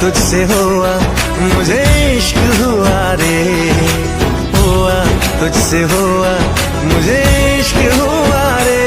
तुझसे हुआ मुझे इश्क हुआ रे, हुआ तुझसे हुआ मुझे इश्क हुआ रे।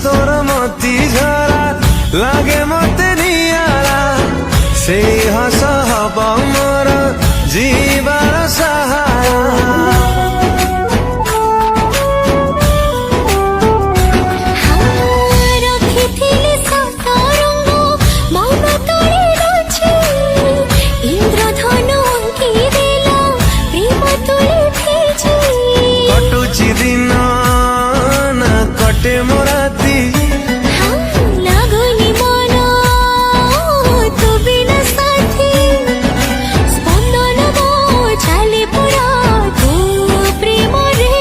তোর মতি ঝরা লাগে মতে নিয়ারা, সেই হস হব মোর জীবন সাহারা। কটুচি দিন না কটে মোরাতি, লাগুনি মন তু বিনা সাথী, স্পন্দন মো চালে পুরা তু প্রেম রে।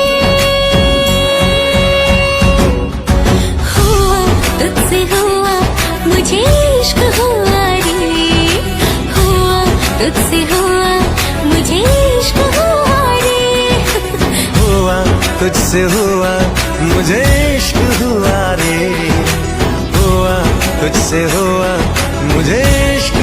हुआ तुझसे हुआ मुझे इश्क हुआ रे, हुआ तुझसे हुआ मुझे इश्क हुआ रे। हुआ तुझसे हुआ मुझे इश्क हुआ रे, हुआ तुझसे हुआ मुझे इश्क